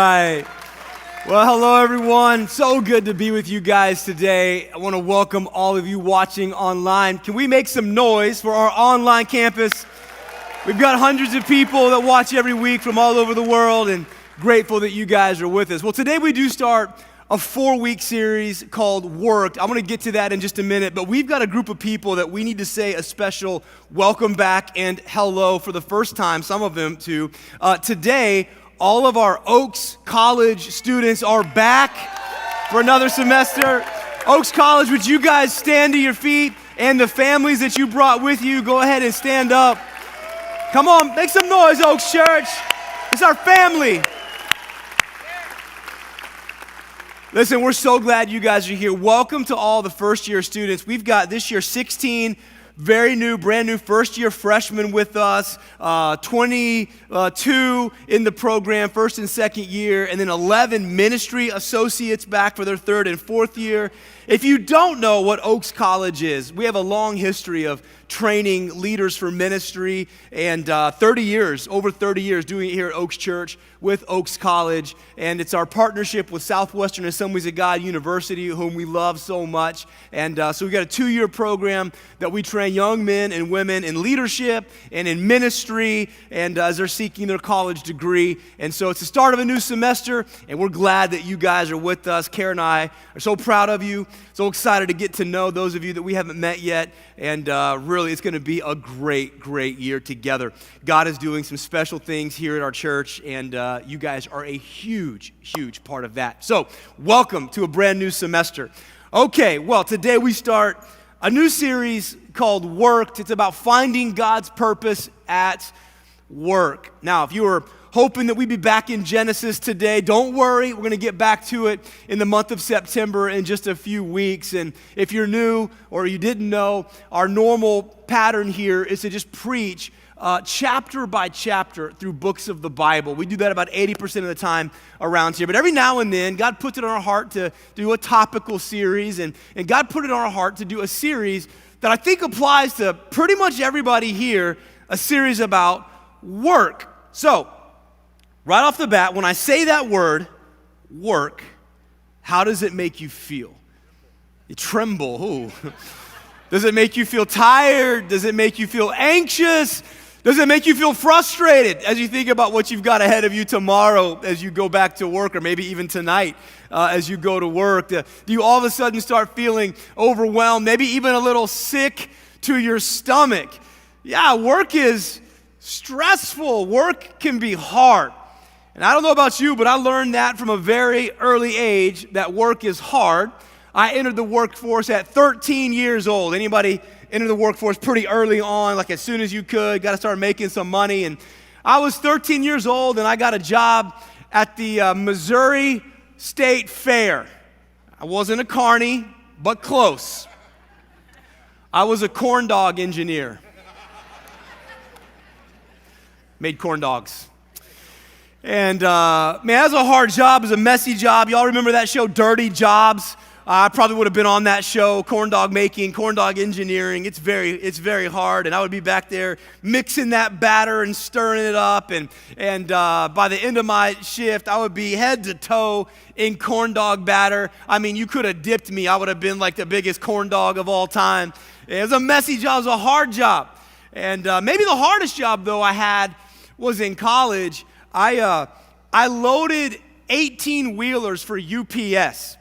right. Well, hello, everyone. So good to be with you guys today. I want to welcome all of you watching online. Can we make some noise for our online campus? We've got hundreds of people that watch every week from all over the world, and grateful that you guys are with us. Well, today we do start a 4-week series called Work. I'm going to get to that in just a minute, but we've got a group of people that we need to say a special welcome back and hello for the first time, some of them too. Today, all of our Oaks College students are back for another semester. Oaks College, would you guys stand to your feet? And the families that you brought with you, go ahead and stand up. Come on, make some noise, Oaks Church. It's our family. Listen, we're so glad you guys are here. Welcome to all the first-year students. We've got this year 16 very new, brand new first-year freshmen with us, 22 in the program, first and second year, and then 11 ministry associates back for their third and fourth year. If you don't know what Oaks College is, we have a long history of training leaders for ministry and over 30 years doing it here at Oaks Church with Oaks College. And it's our partnership with Southwestern Assemblies of God University, whom we love so much. And so we've got a 2-year program that we train young men and women in leadership and in ministry and as they're seeking their college degree. And so it's the start of a new semester, and we're glad that you guys are with us. Kara and I are so proud of you, so excited to get to know those of you that we haven't met yet. And really, it's going to be a great, great year together. God is doing some special things here at our church, and you guys are a huge, huge part of that. So, welcome to a brand new semester. Okay, well, today we start a new series called Worked. It's about finding God's purpose at work. Now, if you were hoping that we'd be back in Genesis today, don't worry. We're going to get back to it in the month of September in just a few weeks. And if you're new or you didn't know, our normal pattern here is to just preach chapter by chapter through books of the Bible. We do that about 80% of the time around here. But every now and then, God puts it on our heart to do a topical series. And God put it on our heart to do a series that I think applies to pretty much everybody here, a series about work. So, right off the bat, when I say that word, work, how does it make you feel? You tremble. Ooh. Does it make you feel tired? Does it make you feel anxious? Does it make you feel frustrated as you think about what you've got ahead of you tomorrow as you go back to work, or maybe even tonight as you go to work? Do you all of a sudden start feeling overwhelmed, maybe even a little sick to your stomach? Yeah, work is stressful. Work can be hard. And I don't know about you, but I learned that from a very early age, that work is hard. I entered the workforce at 13 years old. Anybody enter the workforce pretty early on, like as soon as you could, got to start making some money? And I was 13 years old, and I got a job at the Missouri State Fair. I wasn't a carny, but close. I was a corn dog engineer. Made corn dogs. And man, that was a hard job. It was a messy job. Y'all remember that show, Dirty Jobs? I probably would have been on that show, corn dog making, corn dog engineering. It's very hard, and I would be back there mixing that batter and stirring it up, and by the end of my shift, I would be head to toe in corn dog batter. I mean, you could have dipped me. I would have been like the biggest corn dog of all time. It was a messy job. It was a hard job. And maybe the hardest job, though, I had was in college. I loaded 18-wheelers for UPS.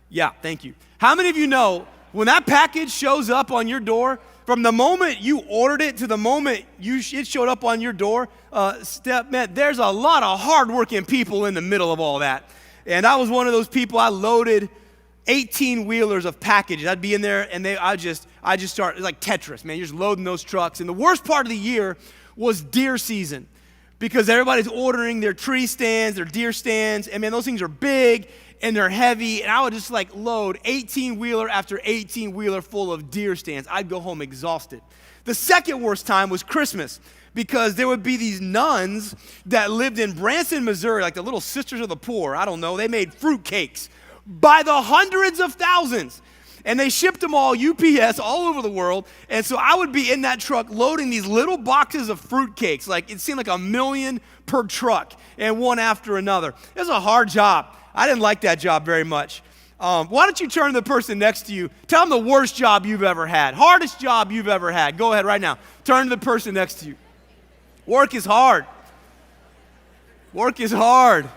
Yeah, thank you. How many of you know when that package shows up on your door, from the moment you ordered it to the moment it showed up on your door, man, there's a lot of hardworking people in the middle of all that. And I was one of those people. I loaded 18-wheelers of packages. I'd be in there, and I just start like Tetris, man. You're just loading those trucks. And the worst part of the year was deer season, because everybody's ordering their tree stands, their deer stands, and man, those things are big and they're heavy, and I would just like load 18-wheeler after 18-wheeler full of deer stands. I'd go home exhausted. The second worst time was Christmas, because there would be these nuns that lived in Branson, Missouri, like the Little Sisters of the Poor. I don't know. They made fruit cakes by the hundreds of thousands. And they shipped them all UPS all over the world. And so I would be in that truck loading these little boxes of fruitcakes. Like it seemed like 1 million per truck and one after another. It was a hard job. I didn't like that job very much. Why don't you turn to the person next to you, tell them the worst job you've ever had, hardest job you've ever had. Go ahead right now. Turn to the person next to you. Work is hard. Work is hard.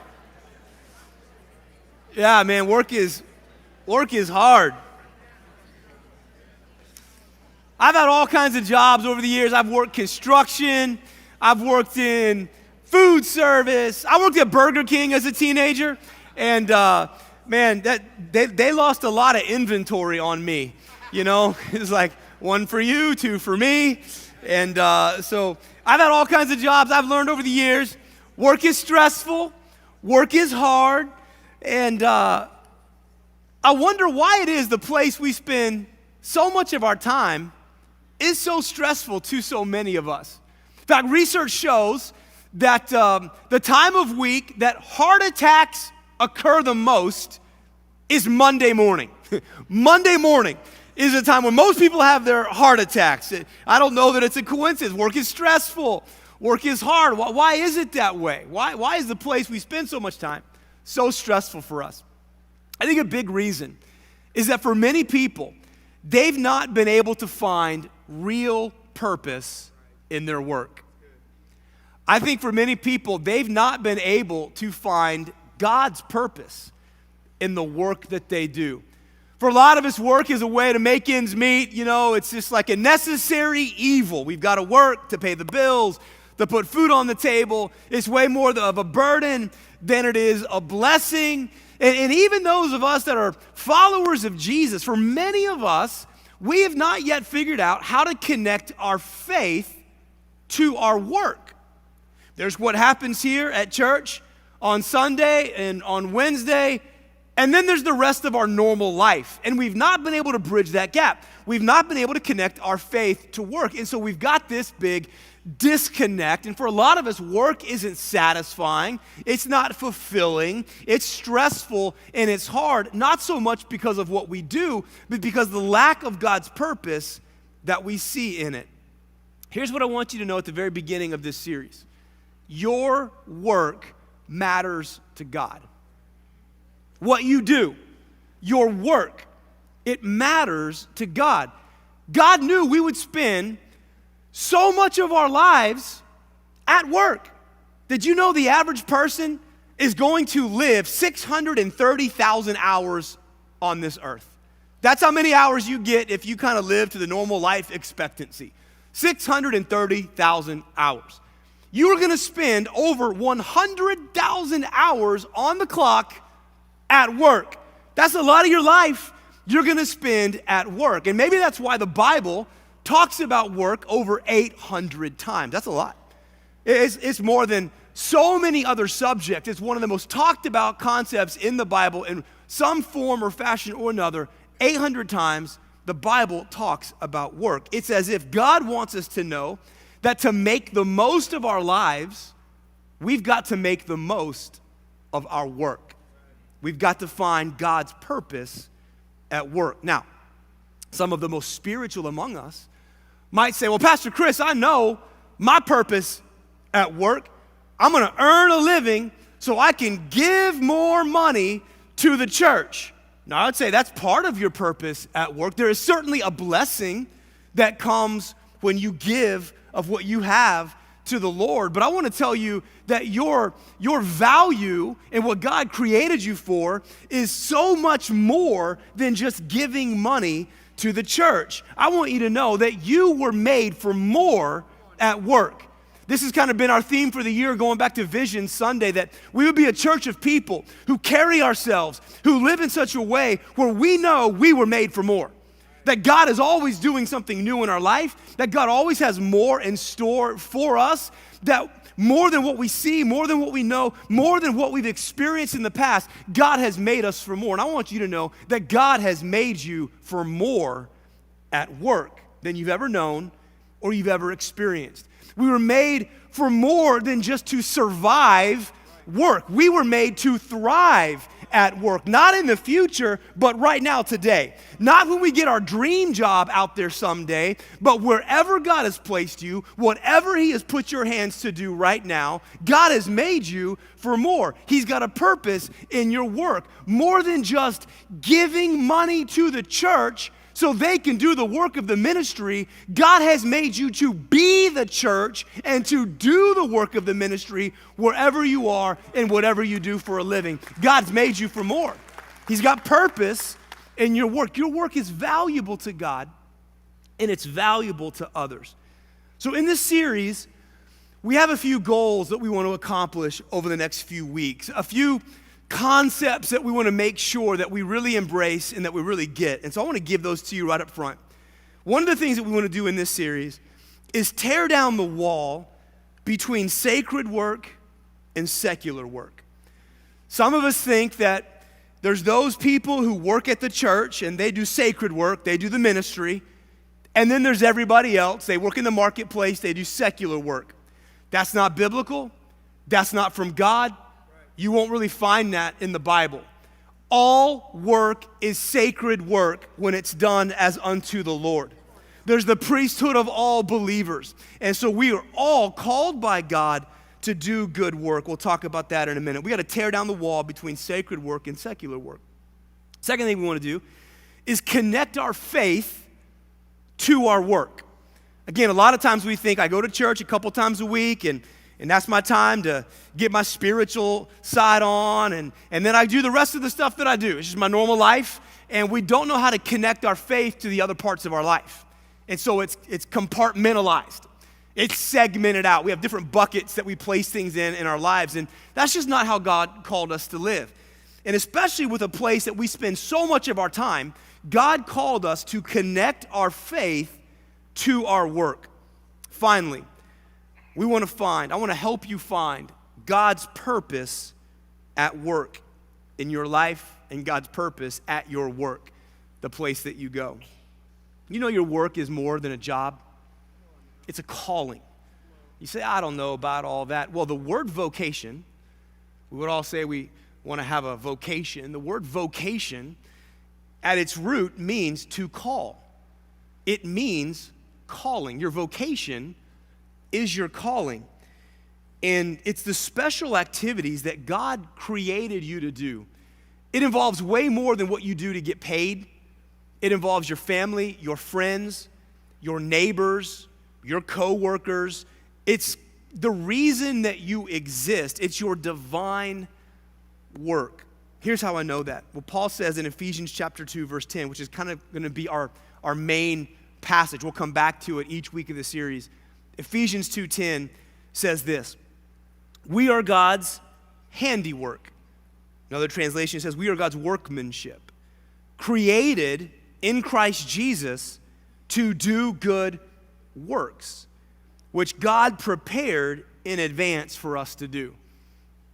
Yeah, man, work is hard. I've had all kinds of jobs over the years. I've worked construction. I've worked in food service. I worked at Burger King as a teenager. And, man, they lost a lot of inventory on me. You know, it's like 1 for you, 2 for me. And so I've had all kinds of jobs. I've learned over the years, work is stressful. Work is hard. And I wonder why it is the place we spend so much of our time is so stressful to so many of us. In fact, research shows that the time of week that heart attacks occur the most is Monday morning. Monday morning is the time when most people have their heart attacks. I don't know that it's a coincidence. Work is stressful. Work is hard. Why is it that way? Why is the place we spend so much time so stressful for us? I think a big reason is that for many people, they've not been able to find real purpose in their work. I think for many people, they've not been able to find God's purpose in the work that they do. For a lot of us, work is a way to make ends meet. You know, it's just like a necessary evil. We've got to work to pay the bills, to put food on the table. It's way more of a burden than it is a blessing. And even those of us that are followers of Jesus, for many of us, we have not yet figured out how to connect our faith to our work. There's what happens here at church on Sunday and on Wednesday, and then there's the rest of our normal life. And we've not been able to bridge that gap. We've not been able to connect our faith to work. And so we've got this big disconnect. And for a lot of us, work isn't satisfying. It's not fulfilling. It's stressful and it's hard, not so much because of what we do, but because of the lack of God's purpose that we see in it. Here's what I want you to know at the very beginning of this series. Your work matters to God. What you do, your work, it matters to God. God knew we would spend so much of our lives at work. Did you know the average person is going to live 630,000 hours on this earth? That's how many hours you get if you kind of live to the normal life expectancy. 630,000 hours. You are going to spend over 100,000 hours on the clock at work. That's a lot of your life you're going to spend at work. And maybe that's why the Bible talks about work over 800 times. That's a lot. It's more than so many other subjects. It's one of the most talked about concepts in the Bible in some form or fashion or another. 800 times the Bible talks about work. It's as if God wants us to know that to make the most of our lives, we've got to make the most of our work. We've got to find God's purpose at work. Now, some of the most spiritual among us might say, well, Pastor Chris, I know my purpose at work. I'm going to earn a living so I can give more money to the church. Now, I would say that's part of your purpose at work. There is certainly a blessing that comes when you give of what you have to the Lord. But I want to tell you that your value and what God created you for is so much more than just giving money to the church. I want you to know that you were made for more at work. This has kind of been our theme for the year, going back to Vision Sunday, that we would be a church of people who carry ourselves, who live in such a way where we know we were made for more. That God is always doing something new in our life, that God always has more in store for us, that more than what we see, more than what we know, more than what we've experienced in the past, God has made us for more. And I want you to know that God has made you for more at work than you've ever known or you've ever experienced. We were made for more than just to survive work. We were made to thrive at work. Not in the future, but right now, today. Not when we get our dream job out there someday, but wherever God has placed you, whatever He has put your hands to do right now, God has made you for more. He's got a purpose in your work. More than just giving money to the church so they can do the work of the ministry. God has made you to be the church and to do the work of the ministry wherever you are and whatever you do for a living. God's made you for more. He's got purpose in your work. Your work is valuable to God, and it's valuable to others. So in this series, we have a few goals that we want to accomplish over the next few weeks, a few concepts that we want to make sure that we really embrace and that we really get. And so I want to give those to you right up front. One of the things that we want to do in this series is tear down the wall between sacred work and secular work. Some of us think that there's those people who work at the church and they do sacred work, they do the ministry, and then there's everybody else. They work in the marketplace, they do secular work. That's not biblical. That's not from God. You won't really find that in the Bible. All work is sacred work when it's done as unto the Lord. There's the priesthood of all believers. And so we are all called by God to do good work. We'll talk about that in a minute. We got to tear down the wall between sacred work and secular work. Second thing we want to do is connect our faith to our work. Again, a lot of times we think I go to church a couple times a week and that's my time to get my spiritual side on, and then I do the rest of the stuff that I do. It's just my normal life, and we don't know how to connect our faith to the other parts of our life. And so it's compartmentalized. It's segmented out. We have different buckets that we place things in our lives, and that's just not how God called us to live. And especially with a place that we spend so much of our time, God called us to connect our faith to our work. Finally, I want to help you find God's purpose at work in your life and God's purpose at your work, the place that you go. You know your work is more than a job. It's a calling. You say, I don't know about all that. Well, the word vocation, we would all say we want to have a vocation. The word vocation at its root means to call. It means calling. Your vocation is your calling. And it's the special activities that God created you to do. It involves way more than what you do to get paid. It involves your family, your friends, your neighbors, your coworkers. It's the reason that you exist. It's your divine work. Here's how I know that. Well, Paul says in Ephesians chapter 2, verse 10, which is kind of going to be our main passage. We'll come back to it each week of the series. Ephesians 2:10 says this: we are God's handiwork. Another translation says we are God's workmanship, created in Christ Jesus to do good works, which God prepared in advance for us to do.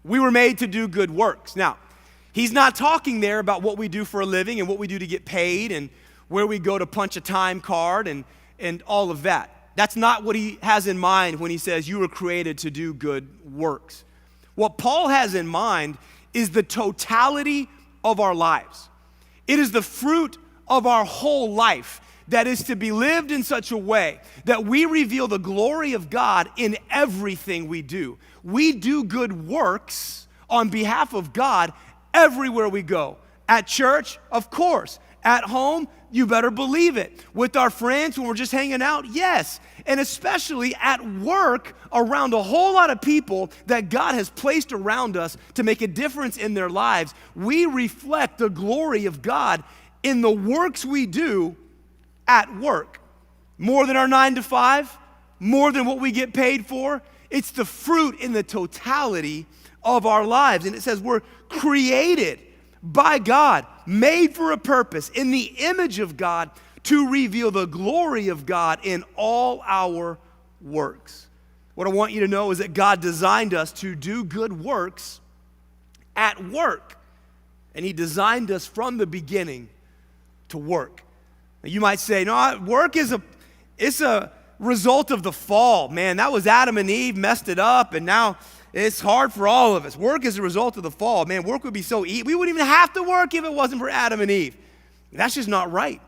We were made to do good works. Now, he's not talking there about what we do for a living and what we do to get paid and where we go to punch a time card and all of that. That's not what he has in mind when he says you were created to do good works. What Paul has in mind is the totality of our lives. It is the fruit of our whole life that is to be lived in such a way that we reveal the glory of God in everything we do. We do good works on behalf of God everywhere we go. At church, of course. At home, you better believe it. With our friends when we're just hanging out, yes. And especially at work around a whole lot of people that God has placed around us to make a difference in their lives, we reflect the glory of God in the works we do at work. More than our 9 to 5, more than what we get paid for. It's the fruit in the totality of our lives. And it says we're created by God, made for a purpose, in the image of God, to reveal the glory of God in all our works. What I want you to know is that God designed us to do good works at work. And he designed us from the beginning to work. Now, you might say, no, work is a result of the fall. Man, that was Adam and Eve messed it up, and now It's hard for all of us. Work is a result of the fall. Man, work would be so easy. We wouldn't even have to work if it wasn't for Adam and Eve. That's just not right,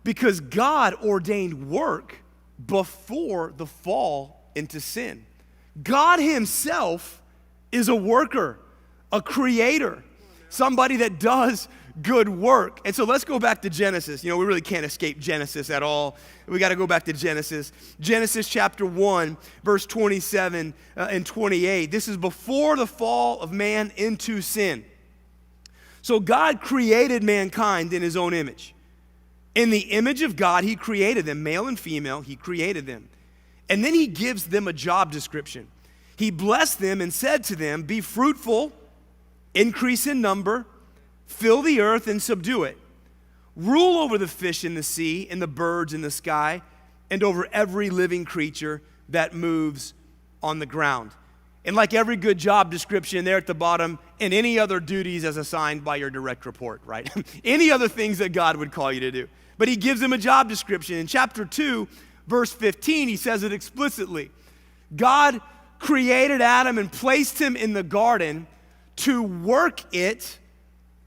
because God ordained work before the fall into sin. God himself is a worker, a creator, somebody that does good work. And so let's go back to Genesis. We really can't escape Genesis at all. We got to go back to Genesis. Genesis chapter 1, verse 27 and 28. This is before the fall of man into sin. So God created mankind in his own image. In the image of God, he created them, male and female, he created them. And then he gives them a job description. He blessed them and said to them, be fruitful, increase in number, fill the earth and subdue it. Rule over the fish in the sea and the birds in the sky and over every living creature that moves on the ground. And like every good job description there at the bottom, and any other duties as assigned by your direct report, right? Any other things that God would call you to do. But he gives them a job description. In chapter 2, verse 15, he says it explicitly. God created Adam and placed him in the garden to work it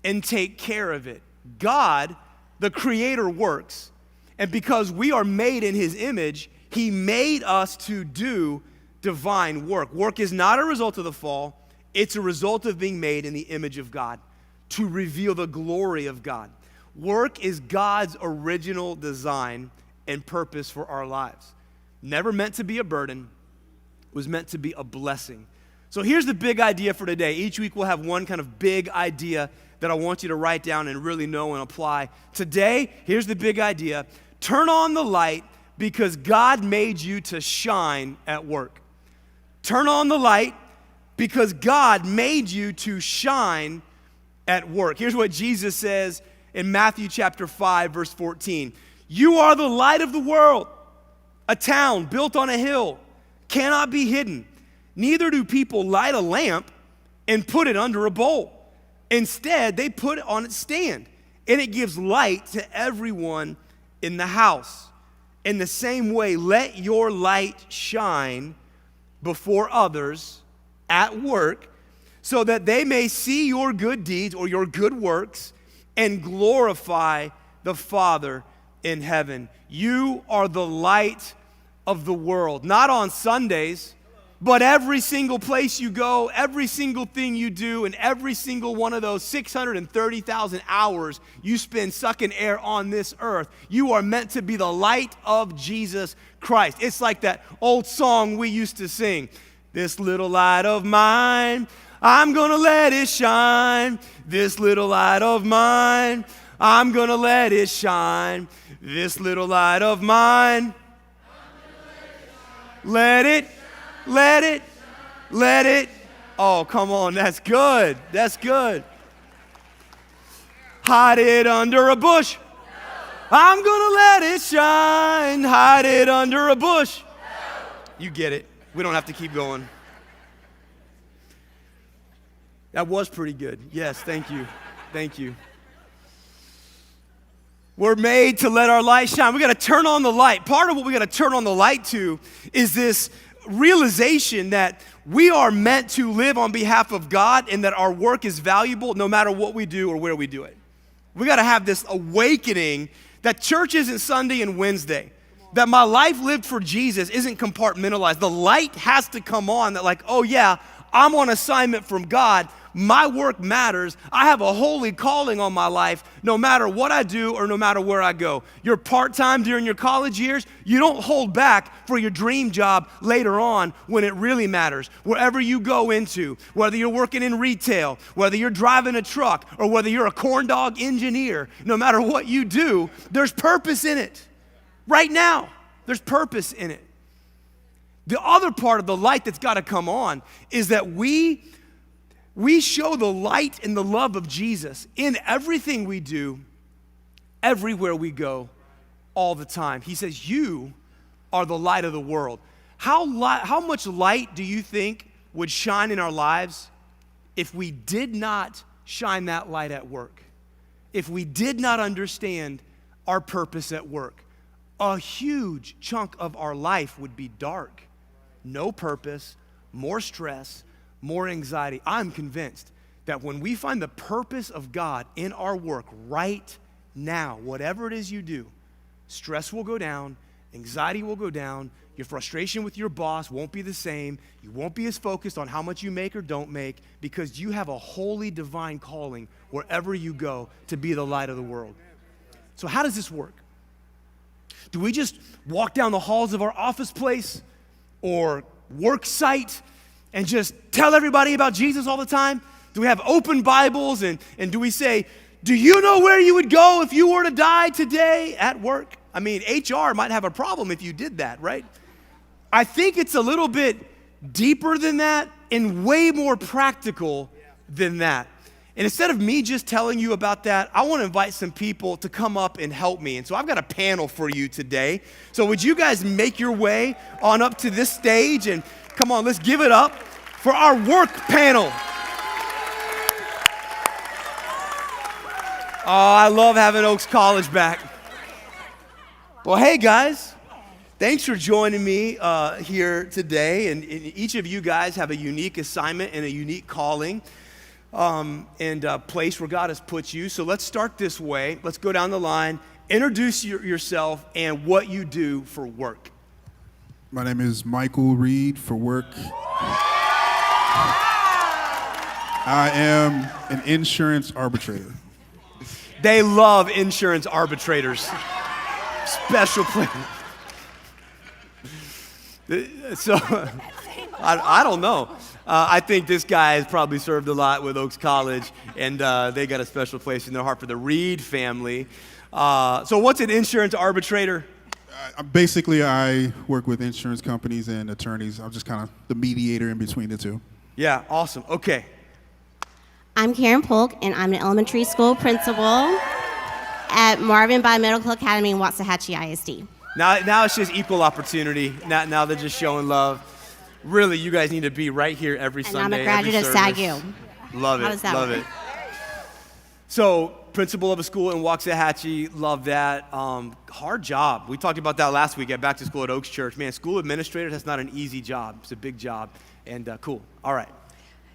and take care of it. God, the creator, works. And because we are made in his image, he made us to do divine work. Work is not a result of the fall. It's a result of being made in the image of God to reveal the glory of God. Work is God's original design and purpose for our lives. Never meant to be a burden. It was meant to be a blessing. So here's the big idea for today. Each week we'll have one kind of big idea that I want you to write down and really know and apply. Today, here's the big idea. Turn on the light because God made you to shine at work. Turn on the light because God made you to shine at work. Here's what Jesus says in Matthew chapter 5, verse 14. You are the light of the world. A town built on a hill cannot be hidden. Neither do people light a lamp and put it under a bowl. Instead, they put it on its stand, and it gives light to everyone in the house. In the same way, let your light shine before others at work, so that they may see your good deeds or your good works and glorify the Father in heaven. You are the light of the world, not on Sundays, but every single place you go, every single thing you do, and every single one of those 630,000 hours you spend sucking air on this earth, you are meant to be the light of Jesus Christ. It's like that old song we used to sing. This little light of mine, I'm gonna let it shine. This little light of mine, I'm gonna let it shine. This little light of mine, let it. Oh, come on, that's good. That's good. Hide it under a bush. I'm gonna let it shine. Hide it under a bush. You get it. We don't have to keep going. That was pretty good. Yes, thank you. Thank you. We're made to let our light shine. We got to turn on the light. Part of what we got to turn on the light to is this realization that we are meant to live on behalf of God and that our work is valuable no matter what we do or where we do it. We got to have this awakening that church isn't Sunday and Wednesday, that my life lived for Jesus isn't compartmentalized. The light has to come on that like, oh yeah, I'm on assignment from God. My work matters. I have a holy calling on my life no matter what I do or no matter where I go. You're part-time during your college years. You don't hold back for your dream job later on when it really matters. Wherever you go into, whether you're working in retail, whether you're driving a truck, or whether you're a corn dog engineer, no matter what you do, there's purpose in it. Right now, there's purpose in it. The other part of the light that's got to come on is that we show the light and the love of Jesus in everything we do, everywhere we go, all the time. He says, you are the light of the world. How much light do you think would shine in our lives if we did not shine that light at work? If we did not understand our purpose at work? A huge chunk of our life would be dark. No purpose, more stress, more anxiety. I'm convinced that when we find the purpose of God in our work right now, whatever it is you do, stress will go down, anxiety will go down, your frustration with your boss won't be the same, you won't be as focused on how much you make or don't make, because you have a holy divine calling wherever you go to be the light of the world. So how does this work? Do we just walk down the halls of our office place or work site and just tell everybody about Jesus all the time? Do we have open Bibles and do we say, do you know where you would go if you were to die today at work? I mean, HR might have a problem if you did that, right? I think it's a little bit deeper than that and way more practical than that. And instead of me just telling you about that, I want to invite some people to come up and help me. And so I've got a panel for you today. So would you guys make your way on up to this stage? And come on, let's give it up for our work panel. Oh, I love having Oaks College back. Well, hey guys, thanks for joining me here today. And each of you guys have a unique assignment and a unique calling and a place where God has put you. So let's start this way. Let's go down the line. Introduce yourself and what you do for work. My name is Michael Reed for work. I am an insurance arbitrator. They love insurance arbitrators. Special place. So, I don't know. I think this guy has probably served a lot with Oaks College, and they got a special place in their heart for the Reed family. So what's an insurance arbitrator? Basically, I work with insurance companies and attorneys. I'm just kind of the mediator in between the two. Yeah, awesome. Okay. I'm Karen Polk, and I'm an elementary school principal at Marvin Biomedical Academy in Waxahachie ISD. Now it's just equal opportunity. Now they're just showing love. Really, you guys need to be right here every Sunday. And I'm a graduate of SAGU. Love it. How does that love work? it. So, principal of a school in Waxahachie, love that. Hard job. We talked about that last week at Back to School at Oaks Church. Man, school administrator, that's not an easy job. It's a big job. And cool. All right.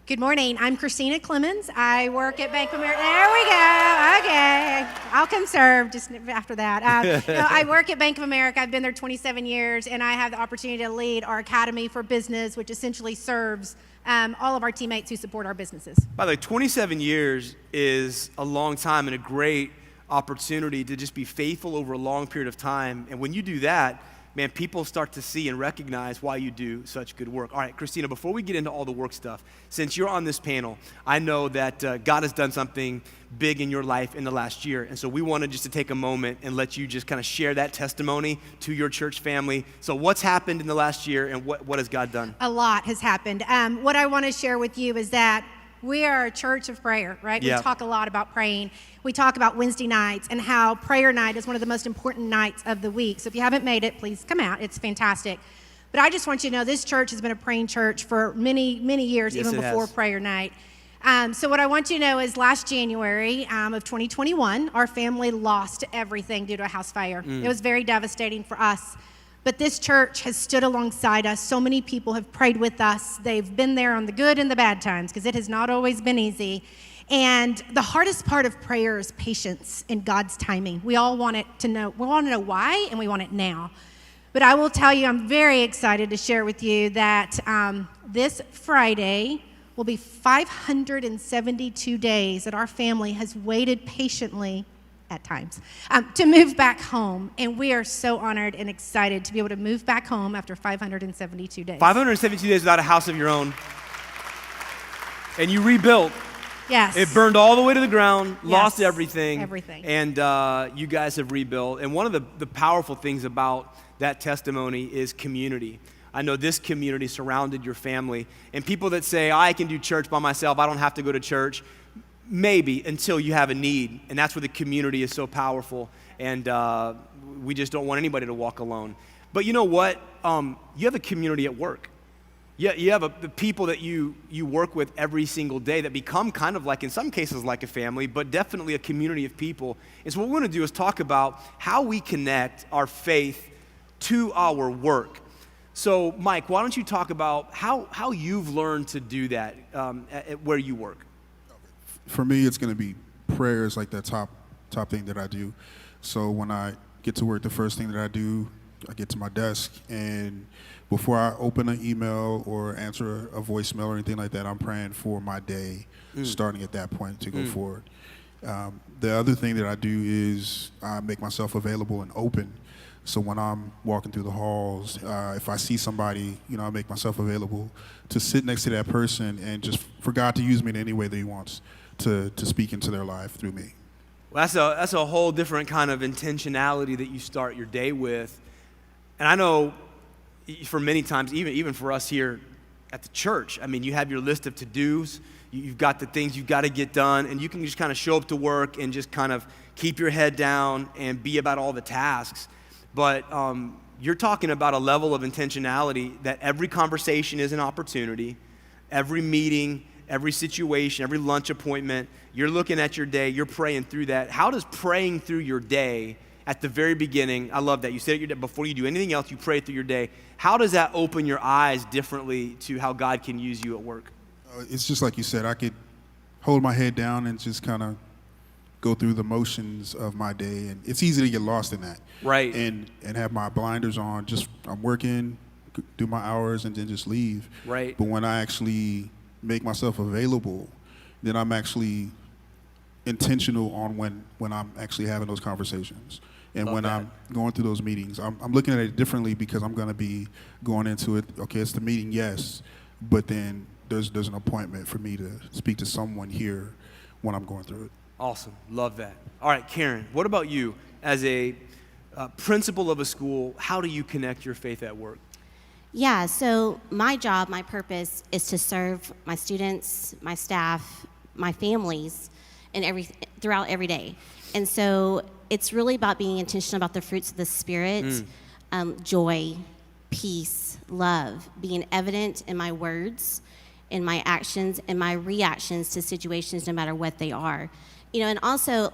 Good morning. I'm Christina Clemens. I work at Bank of America. There we go. Okay. I'll come serve just after that. I work at Bank of America. I've been there 27 years, and I have the opportunity to lead our Academy for Business, which essentially serves all of our teammates who support our businesses. By the way, 27 years is a long time and a great opportunity to just be faithful over a long period of time. And when you do that, man, people start to see and recognize why you do such good work. All right, Christina, before we get into all the work stuff, since you're on this panel, I know that God has done something big in your life in the last year. And so we wanted just to take a moment and let you just kind of share that testimony to your church family. So what's happened in the last year and what has God done? A lot has happened. What I want to share with you is that we are a church of prayer, right? Yeah. We talk a lot about praying. We talk about Wednesday nights and how prayer night is one of the most important nights of the week. So if you haven't made it, please come out. It's fantastic. But I just want you to know this church has been a praying church for many, many years, Yes, even before has. prayer night. So what I want you to know is last January of 2021, our family lost everything due to a house fire. It was very devastating for us. But this church has stood alongside us. So many people have prayed with us. They've been there on the good and the bad times because it has not always been easy. And the hardest part of prayer is patience in God's timing. We all want it to know. We want to know why, and we want it now. But I will tell you, I'm very excited to share with you that this Friday will be 572 days that our family has waited patiently at times, to move back home. And we are so honored and excited to be able to move back home after 572 days. 572 days without a house of your own. And you rebuilt. Yes. It burned all the way to the ground, lost Yes, everything. everything. And you guys have rebuilt. And one of the powerful things about that testimony is community. I know this community surrounded your family. And people that say, I can do church by myself, I don't have to go to church. Maybe until you have a need, and that's where the community is so powerful, and we just don't want anybody to walk alone. But you know what? You have a community at work. You have the people that you work with every single day that become kind of like, in some cases, like a family, but definitely a community of people. And so what we're going to do is talk about how we connect our faith to our work. So, Mike, why don't you talk about how you've learned to do that at where you work? For me, it's going to be prayer is like the top thing that I do. So when I get to work, the first thing that I do, I get to my desk, and before I open an email or answer a voicemail or anything like that, I'm praying for my day, starting at that point to go forward. The other thing that I do is I make myself available and open. So when I'm walking through the halls, if I see somebody, I make myself available to sit next to that person and just for God to use me in any way that he wants to speak into their life through me. Well, that's a whole different kind of intentionality that you start your day with. And I know for many times, even for us here at the church, I mean, you have your list of to-dos, you've got the things you've got to get done, and you can just kind of show up to work and just kind of keep your head down and be about all the tasks. But you're talking about a level of intentionality that every conversation is an opportunity, every meeting, every situation, every lunch appointment, you're looking at your day, you're praying through that. How does praying through your day at the very beginning, I love that, you say it before you do anything else, you pray through your day. How does that open your eyes differently to how God can use you at work? It's just like you said, I could hold my head down and just kind of go through the motions of my day, and it's easy to get lost in that. Right. And have my blinders on, just I'm working, do my hours, and then just leave. Right. But when I actually make myself available, then I'm actually intentional on when I'm actually having those conversations. And Love when that. I'm going through those meetings, I'm looking at it differently because I'm going to be going into it, okay, it's the meeting, yes, but then there's an appointment for me to speak to someone here when I'm going through it. Awesome. Love that. All right, Karen, what about you? As a principal of a school, how do you connect your faith at work? Yeah, so my job, my purpose is to serve my students, my staff, my families, and throughout every day. And so it's really about being intentional about the fruits of the Spirit, joy, peace, love, being evident in my words, in my actions, and my reactions to situations, no matter what they are. And also,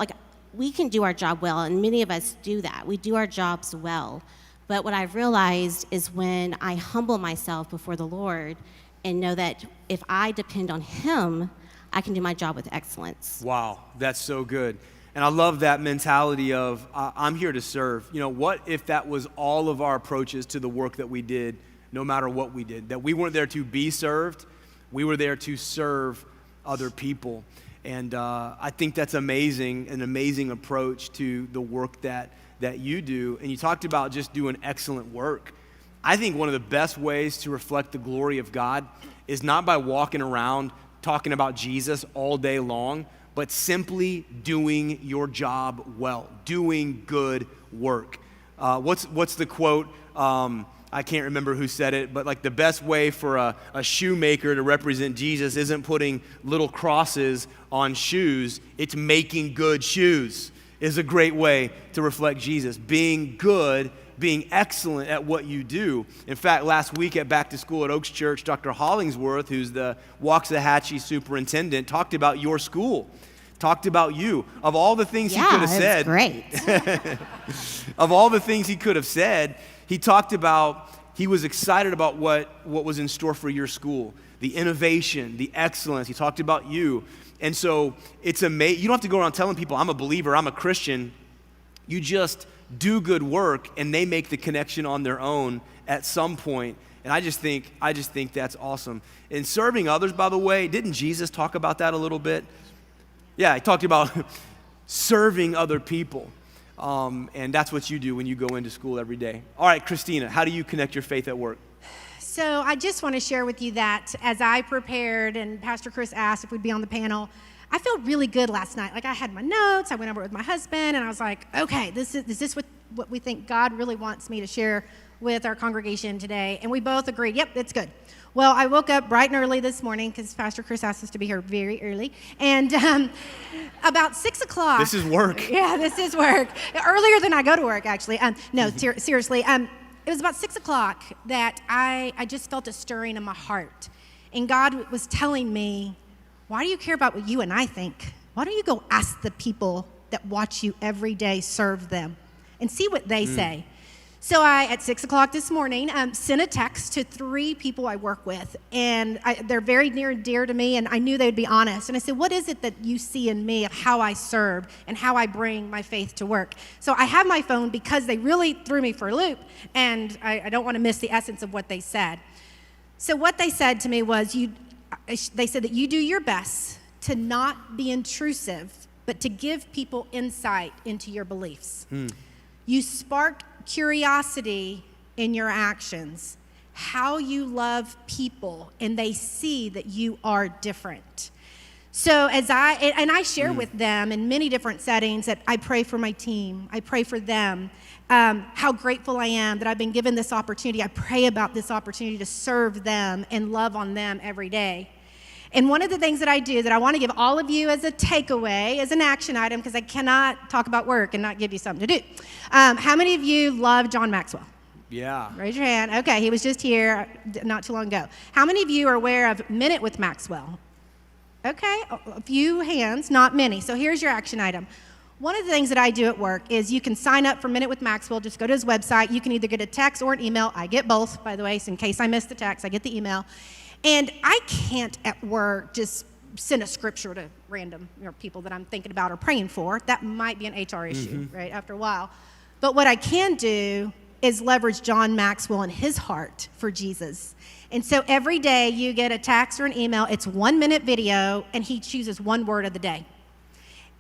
we can do our job well, and many of us do that. We do our jobs well. But what I've realized is when I humble myself before the Lord and know that if I depend on him, I can do my job with excellence. Wow, that's so good. And I love that mentality of I'm here to serve. What if that was all of our approaches to the work that we did, no matter what we did? That we weren't there to be served, we were there to serve other people. And I think that's an amazing approach to the work that you do. And you talked about just doing excellent work. I think one of the best ways to reflect the glory of God is not by walking around talking about Jesus all day long, but simply doing your job well, doing good work. What's the quote? I can't remember who said it, but the best way for a shoemaker to represent Jesus isn't putting little crosses on shoes, it's making good shoes is a great way to reflect Jesus. Being good, being excellent at what you do. In fact, last week at Back to School at Oaks Church, Dr. Hollingsworth, who's the Waxahachie superintendent, talked about your school, talked about you. Of all the things he could have said. Great. Of all the things he could have said, he talked about, he was excited about what was in store for your school, the innovation, the excellence. He talked about you. And so it's amazing. You don't have to go around telling people, I'm a believer, I'm a Christian. You just do good work, and they make the connection on their own at some point. And I just think that's awesome. And serving others, by the way, didn't Jesus talk about that a little bit? Yeah, he talked about serving other people. And that's what you do when you go into school every day. All right, Christina, how do you connect your faith at work? So I just want to share with you that as I prepared and Pastor Chris asked if we'd be on the panel, I felt really good last night. I had my notes, I went over it with my husband, and I was like, okay, is this what we think God really wants me to share with our congregation today? And we both agreed, yep, it's good. Well, I woke up bright and early this morning because Pastor Chris asked us to be here very early. And about 6 o'clock. This is work. Yeah, this is work. Earlier than I go to work, actually. Seriously. It was about 6 o'clock that I just felt a stirring in my heart. And God was telling me, why do you care about what you and I think? Why don't you go ask the people that watch you every day serve them and see what they say? So I, at 6 o'clock this morning, sent a text to 3 people I work with, and they're very near and dear to me, and I knew they'd be honest. And I said, what is it that you see in me of how I serve and how I bring my faith to work? So I have my phone because they really threw me for a loop, and I don't want to miss the essence of what they said. So what they said to me was, they said that you do your best to not be intrusive, but to give people insight into your beliefs. You spark curiosity in your actions, how you love people, and they see that you are different. So I share with them in many different settings that I pray for my team, I pray for them, how grateful I am that I've been given this opportunity. I pray about this opportunity to serve them and love on them every day. And one of the things that I do that I want to give all of you as a takeaway, as an action item, because I cannot talk about work and not give you something to do. How many of you love John Maxwell? Yeah. Raise your hand. Okay, he was just here not too long ago. How many of you are aware of Minute with Maxwell? Okay, a few hands, not many. So here's your action item. One of the things that I do at work is you can sign up for Minute with Maxwell. Just go to his website. You can either get a text or an email. I get both, by the way, so in case I miss the text, I get the email. And I can't at work just send a scripture to random people that I'm thinking about or praying for. That might be an HR issue, right, after a while. But what I can do is leverage John Maxwell and his heart for Jesus. And so every day you get a text or an email. It's 1-minute video, and he chooses one word of the day.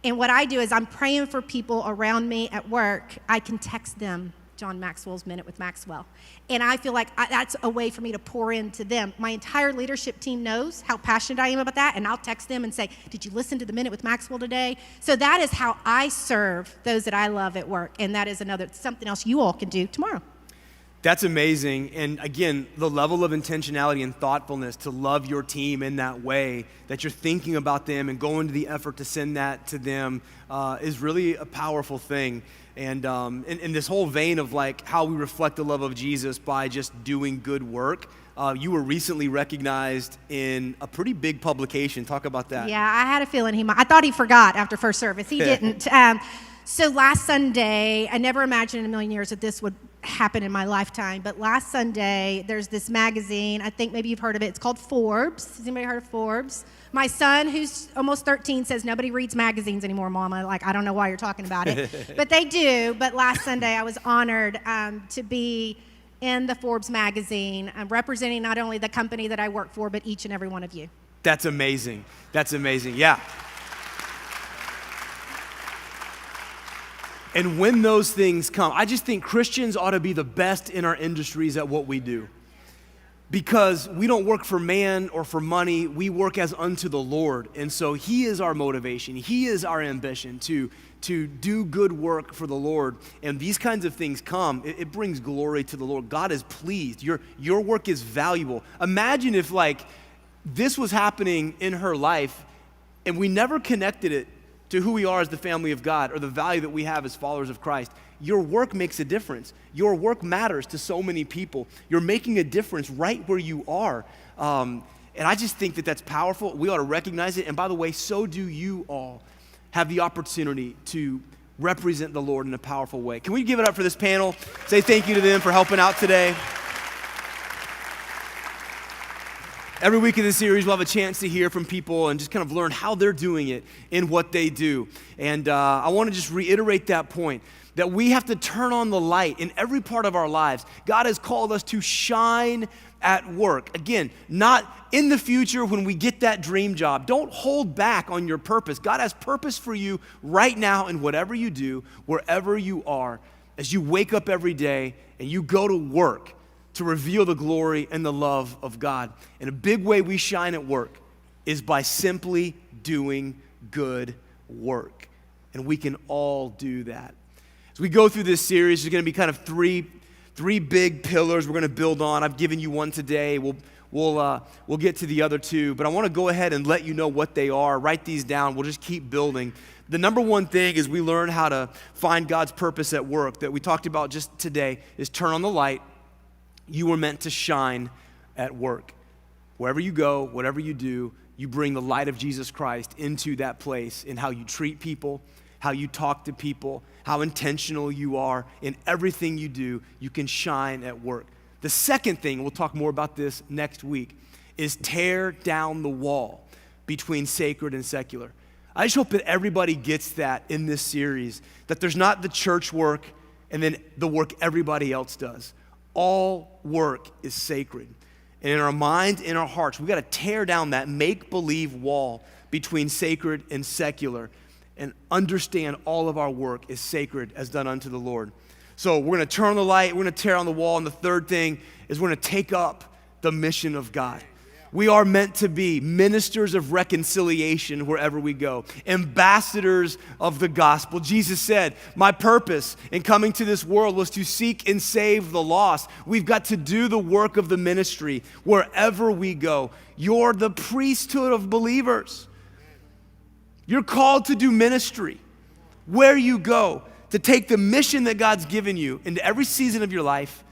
And what I do is I'm praying for people around me at work. I can text them John Maxwell's Minute with Maxwell. And I feel like that's a way for me to pour into them. My entire leadership team knows how passionate I am about that, and I'll text them and say, did you listen to the Minute with Maxwell today? So that is how I serve those that I love at work, and that is something else you all can do tomorrow. That's amazing. And again, the level of intentionality and thoughtfulness to love your team in that way, that you're thinking about them and going to the effort to send that to them is really a powerful thing. And in this whole vein of like how we reflect the love of Jesus by just doing good work, you were recently recognized in a pretty big publication. Talk about that. Yeah, I had a feeling I thought he forgot after first service. He didn't. So last Sunday, I never imagined in a million years that this would happen in my lifetime, but last Sunday, there's this magazine, I think maybe you've heard of it, it's called Forbes. Has anybody heard of Forbes? My son, who's almost 13, says nobody reads magazines anymore, Mom. I don't know why you're talking about it. But they do. But last Sunday, I was honored to be in the Forbes magazine, representing not only the company that I work for, but each and every one of you. That's amazing. That's amazing. Yeah. And when those things come, I just think Christians ought to be the best in our industries at what we do. Because we don't work for man or for money, we work as unto the Lord. And so he is our motivation. He is our ambition to do good work for the Lord. And these kinds of things come, it brings glory to the Lord. God is pleased. Your work is valuable. Imagine if like this was happening in her life and we never connected it to who we are as the family of God or the value that we have as followers of Christ. Your work makes a difference. Your work matters to so many people. You're making a difference right where you are. And I just think that that's powerful. We ought to recognize it. And by the way, so do you all have the opportunity to represent the Lord in a powerful way. Can we give it up for this panel? Say thank you to them for helping out today. Every week in this series, we'll have a chance to hear from people and just kind of learn how they're doing it in what they do. And I want to just reiterate that point, that we have to turn on the light in every part of our lives. God has called us to shine at work. Again, not in the future when we get that dream job. Don't hold back on your purpose. God has purpose for you right now in whatever you do, wherever you are, as you wake up every day and you go to work to reveal the glory and the love of God. And a big way we shine at work is by simply doing good work. And we can all do that. As we go through this series, there's going to be kind of three big pillars we're going to build on. I've given you one today. We'll get to the other two, but I want to go ahead and let you know what they are. Write these down. We'll just keep building. The number one thing is we learn how to find God's purpose at work that we talked about just today is turn on the light. You were meant to shine at work. Wherever you go, whatever you do, you bring the light of Jesus Christ into that place in how you treat people, how you talk to people, how intentional you are in everything you do, you can shine at work. The second thing, we'll talk more about this next week, is tear down the wall between sacred and secular. I just hope that everybody gets that in this series, that there's not the church work and then the work everybody else does. All work is sacred. And in our minds, in our hearts, we've got to tear down that make-believe wall between sacred and secular and understand all of our work is sacred as done unto the Lord. So we're going to turn on the light, we're going to tear on the wall, and the third thing is we're going to take up the mission of God. We are meant to be ministers of reconciliation wherever we go, ambassadors of the gospel. Jesus said, my purpose in coming to this world was to seek and save the lost. We've got to do the work of the ministry wherever we go. You're the priesthood of believers. You're called to do ministry where you go, to take the mission that God's given you into every season of your life,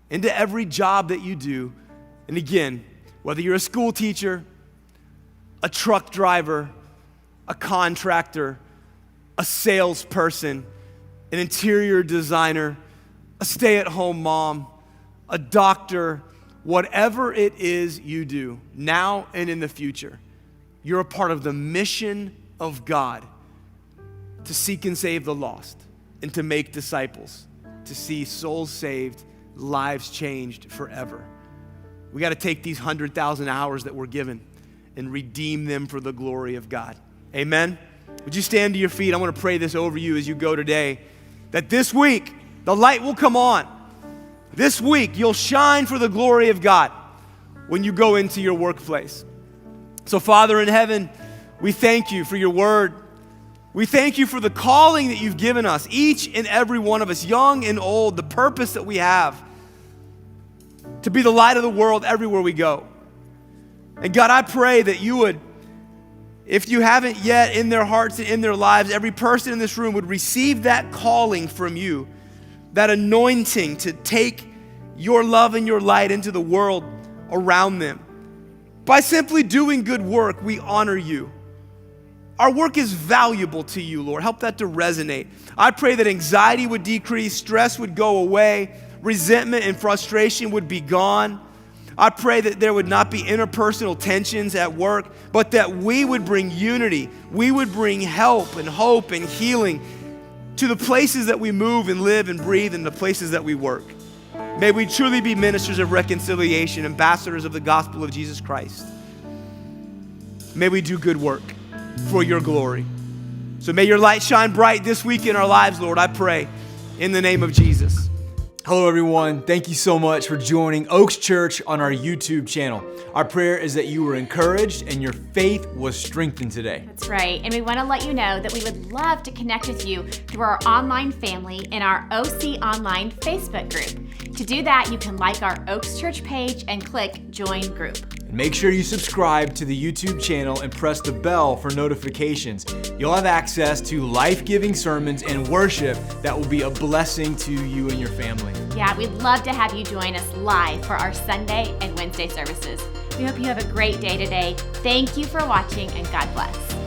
into every job that you do. And again, whether you're a school teacher, a truck driver, a contractor, a salesperson, an interior designer, a stay-at-home mom, a doctor, whatever it is you do, now and in the future, you're a part of the mission of God to seek and save the lost and to make disciples, to see souls saved, lives changed forever. We got to take these 100,000 hours that we're given and redeem them for the glory of God. Amen? Would you stand to your feet? I want to pray this over you as you go today, that this week the light will come on. This week you'll shine for the glory of God when you go into your workplace. So Father in heaven, we thank you for your word. We thank you for the calling that you've given us, each and every one of us, young and old, the purpose that we have to be the light of the world everywhere we go. And God, I pray that you would, if you haven't yet in their hearts and in their lives, every person in this room would receive that calling from you, that anointing to take your love and your light into the world around them. By simply doing good work, we honor you. Our work is valuable to you, Lord. Help that to resonate. I pray that anxiety would decrease, stress would go away, resentment and frustration would be gone. I pray that there would not be interpersonal tensions at work, but that we would bring unity. We would bring help and hope and healing to the places that we move and live and breathe and the places that we work. May we truly be ministers of reconciliation, ambassadors of the gospel of Jesus Christ. May we do good work for your glory. So may your light shine bright this week in our lives, Lord, I pray, in the name of Jesus. Hello, everyone. Thank you so much for joining Oaks Church on our YouTube channel. Our prayer is that you were encouraged and your faith was strengthened today. That's right. And we want to let you know that we would love to connect with you through our online family in our OC Online Facebook group. To do that, you can like our Oaks Church page and click Join Group. And make sure you subscribe to the YouTube channel and press the bell for notifications. You'll have access to life-giving sermons and worship that will be a blessing to you and your family. Yeah, we'd love to have you join us live for our Sunday and Wednesday services. We hope you have a great day today. Thank you for watching, and God bless.